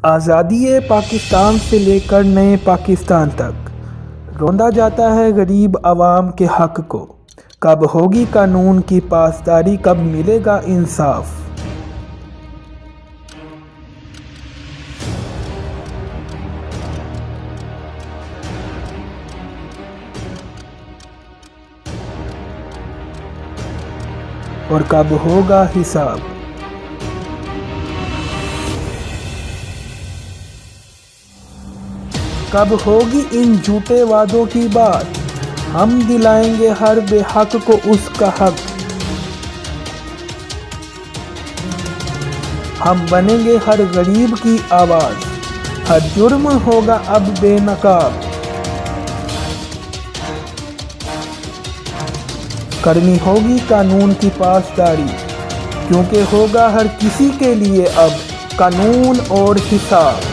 आज़ादी पाकिस्तान से लेकर नए पाकिस्तान तक रौंदा जाता है गरीब आवाम के हक को। कब होगी कानून की पासदारी, कब मिलेगा इंसाफ। और कब होगा हिसाब। कब होगी इन झूठे वादों की बात, हम दिलाएंगे हर बेहक को उसका हक। हम बनेंगे हर गरीब की आवाज़, हर जुर्म होगा अब बेनकाब। करनी होगी कानून की पासदारी, क्योंकि होगा हर किसी के लिए अब कानून और हिसाब।